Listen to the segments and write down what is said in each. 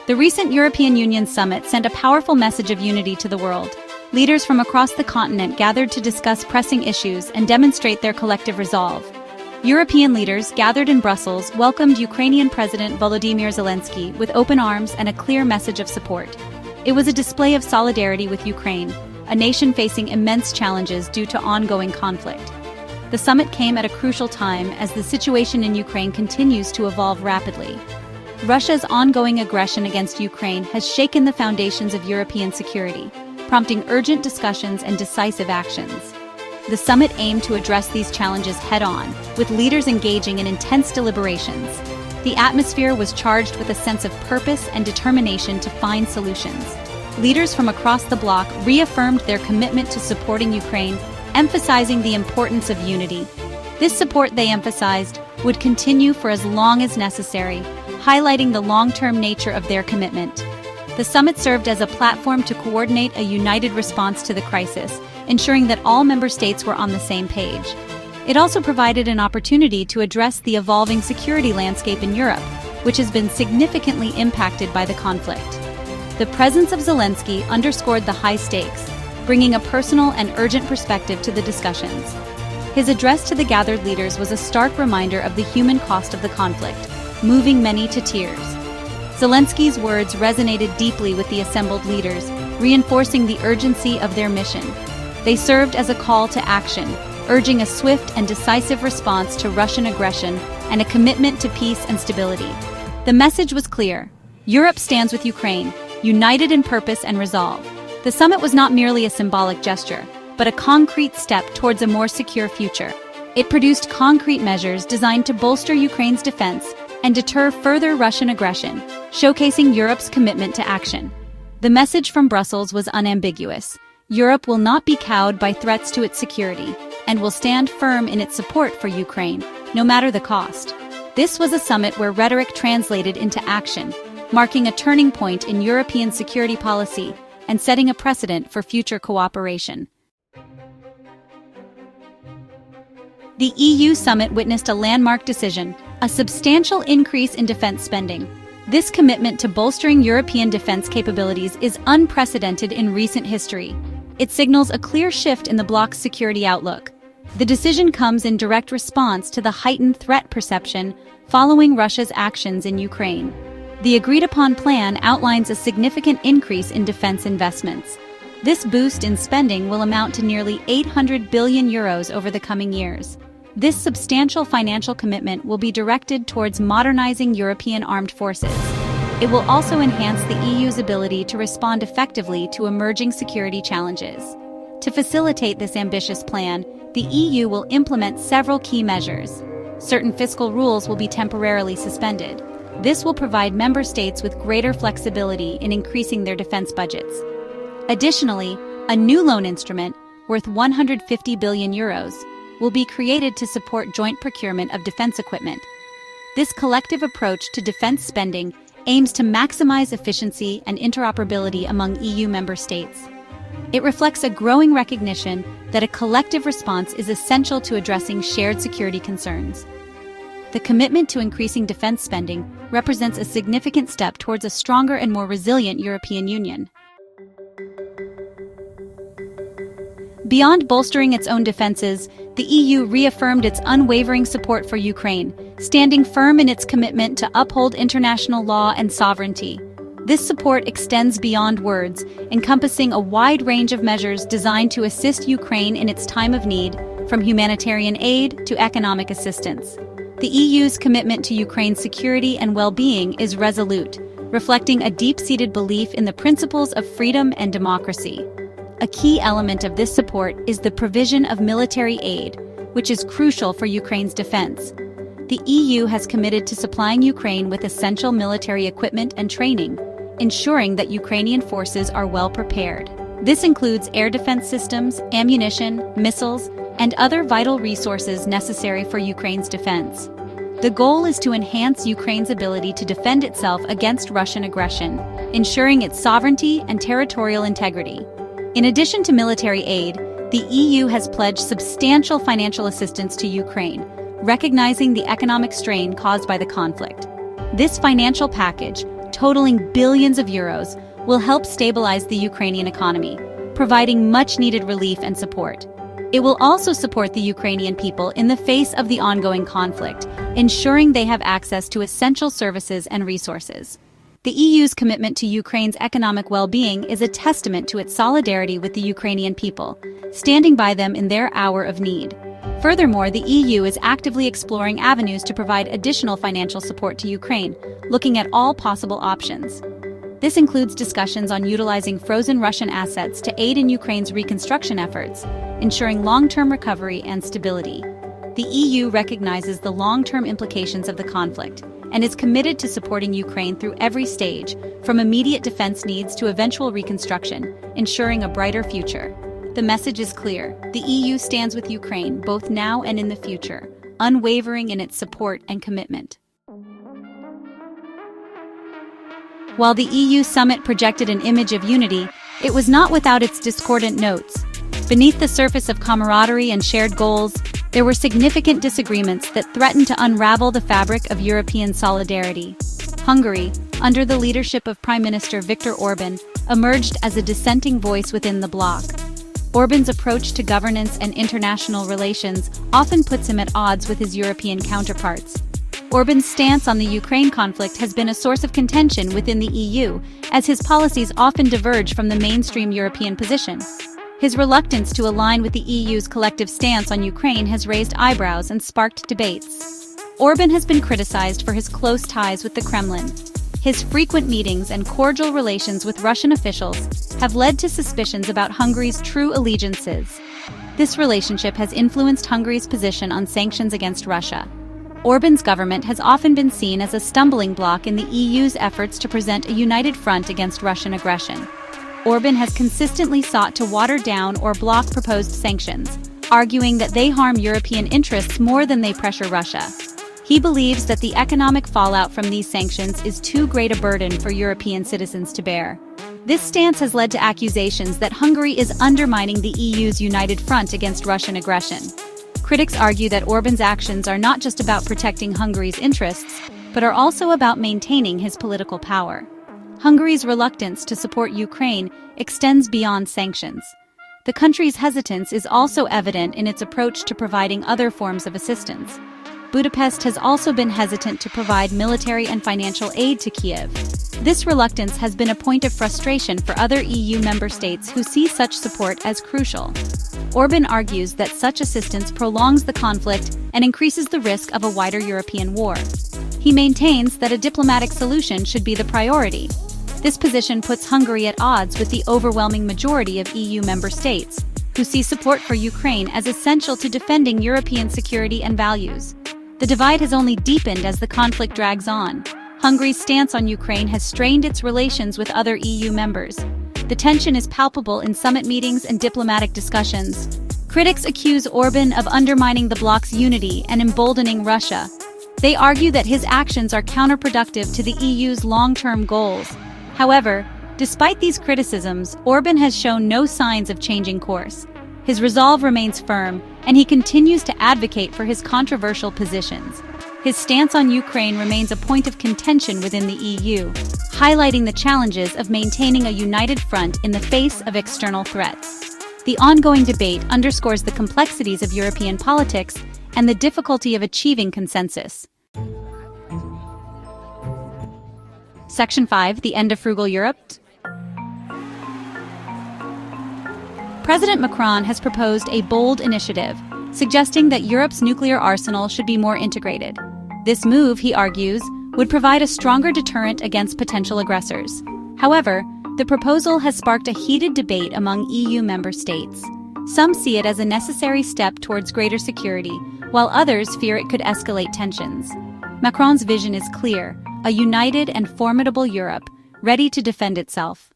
The recent European Union summit sent a powerful message of unity to the world. Leaders from across the continent gathered to discuss pressing issues and demonstrate their collective resolve. European leaders gathered in Brussels welcomed Ukrainian President Volodymyr Zelensky with open arms and a clear message of support. It was a display of solidarity with Ukraine, a nation facing immense challenges due to ongoing conflict. The summit came at a crucial time as the situation in Ukraine continues to evolve rapidly. Russia's ongoing aggression against Ukraine has shaken the foundations of European security, prompting urgent discussions and decisive actions. The summit aimed to address these challenges head-on, with leaders engaging in intense deliberations. The atmosphere was charged with a sense of purpose and determination to find solutions. Leaders from across the bloc reaffirmed their commitment to supporting Ukraine, emphasizing the importance of unity. This support, they emphasized, would continue for as long as necessary, highlighting the long-term nature of their commitment. The summit served as a platform to coordinate a united response to the crisis, ensuring that all member states were on the same page. It also provided an opportunity to address the evolving security landscape in Europe, which has been significantly impacted by the conflict. The presence of Zelensky underscored the high stakes, bringing a personal and urgent perspective to the discussions. His address to the gathered leaders was a stark reminder of the human cost of the conflict, moving many to tears. Zelensky's words resonated deeply with the assembled leaders, reinforcing the urgency of their mission. They served as a call to action, urging a swift and decisive response to Russian aggression and a commitment to peace and stability. The message was clear: Europe stands with Ukraine, united in purpose and resolve. The summit was not merely a symbolic gesture, but a concrete step towards a more secure future. It produced concrete measures designed to bolster Ukraine's defense and deter further Russian aggression, showcasing Europe's commitment to action. The message from Brussels was unambiguous. Europe will not be cowed by threats to its security and will stand firm in its support for Ukraine, no matter the cost. This was a summit where rhetoric translated into action, marking a turning point in European security policy and setting a precedent for future cooperation. The EU summit witnessed a landmark decision, a substantial increase in defense spending. This commitment to bolstering European defense capabilities is unprecedented in recent history. It signals a clear shift in the bloc's security outlook. The decision comes in direct response to the heightened threat perception following Russia's actions in Ukraine. The agreed-upon plan outlines a significant increase in defense investments. This boost in spending will amount to nearly 800 billion euros over the coming years. This substantial financial commitment will be directed towards modernizing European armed forces. It will also enhance the EU's ability to respond effectively to emerging security challenges. To facilitate this ambitious plan, the EU will implement several key measures. Certain fiscal rules will be temporarily suspended. This will provide member states with greater flexibility in increasing their defense budgets. Additionally, a new loan instrument, worth 150 billion euros, will be created to support joint procurement of defense equipment. This collective approach to defense spending aims to maximize efficiency and interoperability among EU member states. It reflects a growing recognition that a collective response is essential to addressing shared security concerns. The commitment to increasing defense spending represents a significant step towards a stronger and more resilient European Union. Beyond bolstering its own defenses, the EU reaffirmed its unwavering support for Ukraine, standing firm in its commitment to uphold international law and sovereignty. This support extends beyond words, encompassing a wide range of measures designed to assist Ukraine in its time of need, from humanitarian aid to economic assistance. The EU's commitment to Ukraine's security and well-being is resolute, reflecting a deep-seated belief in the principles of freedom and democracy. A key element of this support is the provision of military aid, which is crucial for Ukraine's defense. The EU has committed to supplying Ukraine with essential military equipment and training, ensuring that Ukrainian forces are well prepared. This includes air defense systems, ammunition, missiles, and other vital resources necessary for Ukraine's defense. The goal is to enhance Ukraine's ability to defend itself against Russian aggression, ensuring its sovereignty and territorial integrity. In addition to military aid, the EU has pledged substantial financial assistance to Ukraine, recognizing the economic strain caused by the conflict. This financial package, totaling billions of euros, will help stabilize the Ukrainian economy, providing much-needed relief and support. It will also support the Ukrainian people in the face of the ongoing conflict, ensuring they have access to essential services and resources. The EU's commitment to Ukraine's economic well-being is a testament to its solidarity with the Ukrainian people, standing by them in their hour of need. Furthermore, the EU is actively exploring avenues to provide additional financial support to Ukraine, looking at all possible options. This includes discussions on utilizing frozen Russian assets to aid in Ukraine's reconstruction efforts, ensuring long-term recovery and stability. The EU recognizes the long-term implications of the conflict and is committed to supporting Ukraine through every stage, from immediate defense needs to eventual reconstruction, ensuring a brighter future. The message is clear: the EU stands with Ukraine both now and in the future, unwavering in its support and commitment. While the EU summit projected an image of unity, it was not without its discordant notes. Beneath the surface of camaraderie and shared goals, there were significant disagreements that threatened to unravel the fabric of European solidarity. Hungary, under the leadership of Prime Minister Viktor Orban, emerged as a dissenting voice within the bloc. Orban's approach to governance and international relations often puts him at odds with his European counterparts. Orban's stance on the Ukraine conflict has been a source of contention within the EU, as his policies often diverge from the mainstream European position. His reluctance to align with the EU's collective stance on Ukraine has raised eyebrows and sparked debates. Orban has been criticized for his close ties with the Kremlin. His frequent meetings and cordial relations with Russian officials have led to suspicions about Hungary's true allegiances. This relationship has influenced Hungary's position on sanctions against Russia. Orban's government has often been seen as a stumbling block in the EU's efforts to present a united front against Russian aggression. Orban has consistently sought to water down or block proposed sanctions, arguing that they harm European interests more than they pressure Russia. He believes that the economic fallout from these sanctions is too great a burden for European citizens to bear. This stance has led to accusations that Hungary is undermining the EU's united front against Russian aggression. Critics argue that Orban's actions are not just about protecting Hungary's interests, but are also about maintaining his political power. Hungary's reluctance to support Ukraine extends beyond sanctions. The country's hesitance is also evident in its approach to providing other forms of assistance. Budapest has also been hesitant to provide military and financial aid to Kiev. This reluctance has been a point of frustration for other EU member states who see such support as crucial. Orban argues that such assistance prolongs the conflict and increases the risk of a wider European war. He maintains that a diplomatic solution should be the priority. This position puts Hungary at odds with the overwhelming majority of EU member states, who see support for Ukraine as essential to defending European security and values. The divide has only deepened as the conflict drags on. Hungary's stance on Ukraine has strained its relations with other EU members. The tension is palpable in summit meetings and diplomatic discussions. Critics accuse Orban of undermining the bloc's unity and emboldening Russia. They argue that his actions are counterproductive to the EU's long-term goals. However, despite these criticisms, Orban has shown no signs of changing course. His resolve remains firm, and he continues to advocate for his controversial positions. His stance on Ukraine remains a point of contention within the EU, highlighting the challenges of maintaining a united front in the face of external threats. The ongoing debate underscores the complexities of European politics and the difficulty of achieving consensus. Section 5. The End of Frugal Europe. President Macron has proposed a bold initiative, suggesting that Europe's nuclear arsenal should be more integrated. This move, he argues, would provide a stronger deterrent against potential aggressors. However, the proposal has sparked a heated debate among EU member states. Some see it as a necessary step towards greater security, while others fear it could escalate tensions. Macron's vision is clear: a united and formidable Europe, ready to defend itself.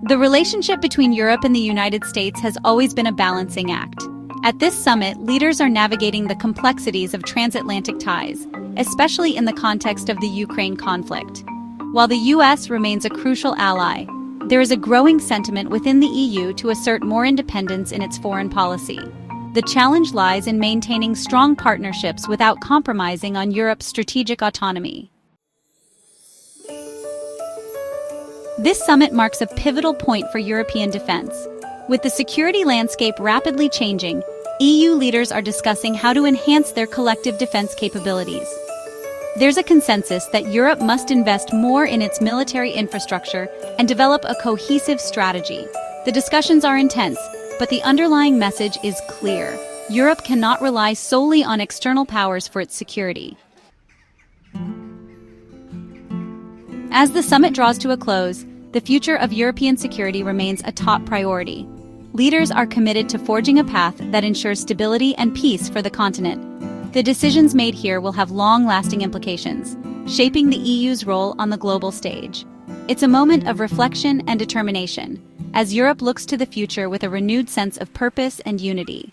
The relationship between Europe and the United States has always been a balancing act. At this summit, leaders are navigating the complexities of transatlantic ties, especially in the context of the Ukraine conflict. While the US remains a crucial ally, there is a growing sentiment within the EU to assert more independence in its foreign policy. The challenge lies in maintaining strong partnerships without compromising on Europe's strategic autonomy. This summit marks a pivotal point for European defense. With the security landscape rapidly changing, EU leaders are discussing how to enhance their collective defense capabilities. There's a consensus that Europe must invest more in its military infrastructure and develop a cohesive strategy. The discussions are intense, but the underlying message is clear. Europe cannot rely solely on external powers for its security. As the summit draws to a close, the future of European security remains a top priority. Leaders are committed to forging a path that ensures stability and peace for the continent. The decisions made here will have long-lasting implications, shaping the EU's role on the global stage. It's a moment of reflection and determination, as Europe looks to the future with a renewed sense of purpose and unity.